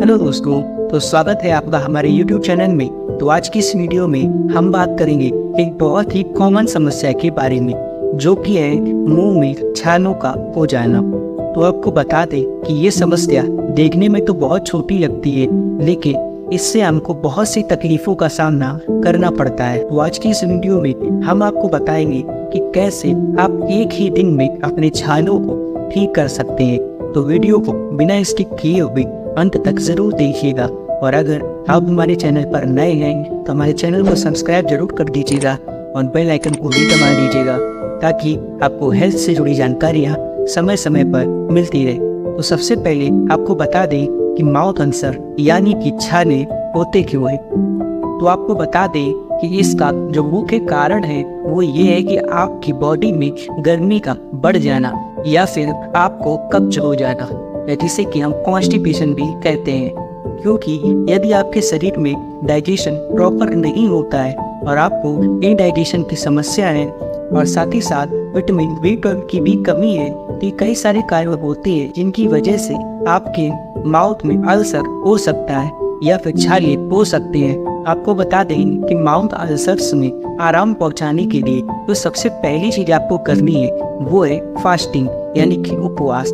Hello दोस्तों, तो स्वागत है आपका हमारे YouTube चैनल में। तो आज की इस वीडियो में हम बात करेंगे एक बहुत ही कॉमन समस्या के बारे में, जो कि है मुंह में छालों का हो जाना। तो आपको बता दें कि ये समस्या देखने में तो बहुत छोटी लगती है, लेकिन इससे हमको बहुत सी तकलीफों का सामना करना पड़ता है। तो आज की इस वीडियो में हम आपको बताएंगे कि कैसे आप एक ही दिन में अपने छालों को ठीक कर सकते हैं। तो वीडियो को बिना स्किप किए हुए अंत तक जरूर देखिएगा, और अगर आप हमारे चैनल पर नए हैं तो हमारे चैनल को सब्सक्राइब जरूर कर दीजिएगा और बेल आइकन को भी दबा दीजिएगा, ताकि आपको हेल्थ से जुड़ी जानकारियाँ समय समय पर मिलती रहे। तो सबसे पहले आपको बता दें कि माउथ अल्सर यानी कि छाले होते क्यों है। तो आपको बता दें कि इसका जो मुख्य कारण है वो ये है कि आपकी बॉडी में गर्मी का बढ़ जाना या फिर आपको कब्ज हो जाना, जिसे कि हम कॉन्स्टिपेशन भी कहते हैं। क्योंकि यदि आपके शरीर में डाइजेशन प्रॉपर नहीं होता है और आपको इनडाइजेशन की समस्या है और साथ ही साथ विटामिन B12 की भी कमी है, तो कई सारे कारण होते हैं जिनकी वजह से आपके माउथ में अल्सर हो सकता है या फिर छाले हो सकते हैं। आपको बता दें कि माउथ अल्सर्स में आराम पहुंचाने के लिए तो सबसे पहली चीज आपको करनी है वो है फास्टिंग यानी कि उपवास।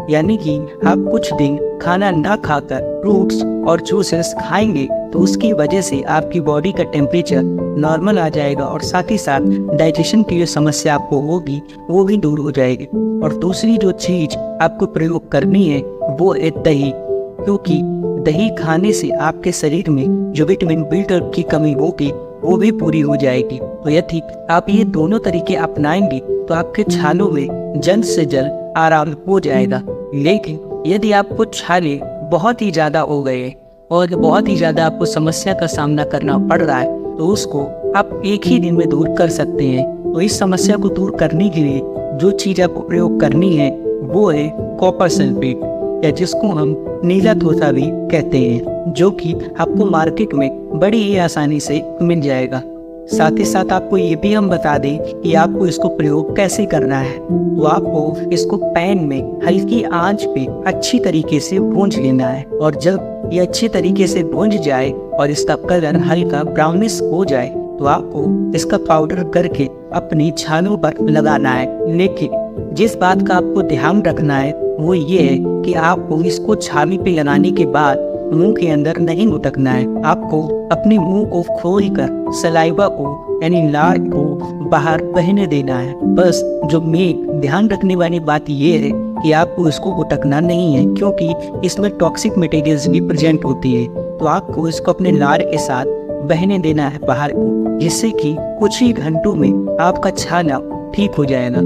यानी कि आप कुछ दिन खाना ना खाकर फ्रूट्स और जूसेस खाएंगे, तो उसकी वजह से आपकी बॉडी का टेम्परेचर नॉर्मल आ जाएगा और साथ ही साथ डाइजेशन की जो समस्या आपको होगी वो भी दूर हो जाएगी। और दूसरी जो चीज आपको प्रयोग करनी है वो है दही, क्योंकि दही खाने से आपके शरीर में जो विटामिन B12 की कमी होगी वो भी पूरी हो जाएगी। तो यदि आप ये दोनों तरीके अपनाएंगे तो आपके छालों में जल्द से जल्द आराम हो जाएगा। लेकिन यदि आपको छाले बहुत ही ज़्यादा हो गए और बहुत ही ज़्यादा आपको समस्या का सामना करना पड़ रहा है, तो उसको आप एक ही दिन में दूर कर सकते हैं। तो इस समस्या को दूर करने के लिए जो चीज़ आपको प्रयोग करनी है वो है कॉपर सल्फेट, या जिसको हम नीला तोता भी कहते हैं, जो कि आपको मार्केट में बड़ी ही आसानी से मिल जाएगा। साथ ही साथ आपको ये भी हम बता दें कि आपको इसको प्रयोग कैसे करना है। तो आपको इसको पैन में हल्की आंच पे अच्छी तरीके से भूंज लेना है, और जब ये अच्छी तरीके से भूंज जाए और इसका कलर हल्का ब्राउनिश हो जाए, तो आपको इसका पाउडर करके अपनी छालों पर लगाना है। लेकिन जिस बात का आपको ध्यान रखना है वो ये है कि आपको इसको छाली पे लगाने के बाद मुंह के अंदर नहीं उटकना है। आपको अपने मुंह को खोलकर सलाइवा को यानी लार को बाहर बहने देना है। बस जो में ध्यान रखने वाली बात ये है कि आपको इसको उटकना नहीं है, क्योंकि इसमें टॉक्सिक मटेरियल्स भी प्रेजेंट होती है। तो आपको इसको अपने लार के साथ बहने देना है बाहर को, जिससे कि कुछ ही घंटों में आपका छाला ठीक हो जाएगा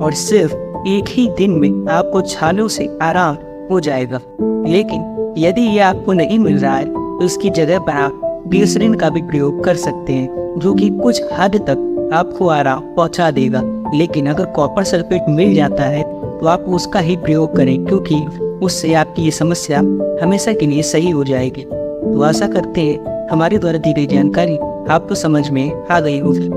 और सिर्फ एक ही दिन में आपको छालों से आराम हो जाएगा। लेकिन यदि ये आपको नहीं मिल रहा है तो इसकी जगह पर आप ग्लिसरीन का भी प्रयोग कर सकते हैं, जो कि कुछ हद तक आपको आराम पहुंचा देगा। लेकिन अगर कॉपर सल्फेट मिल जाता है तो आप उसका ही प्रयोग करें, क्योंकि उससे आपकी ये समस्या हमेशा के लिए सही हो जाएगी। तो आशा करते हैं हमारे द्वारा दी गई जानकारी आपको समझ में आ गई होगी।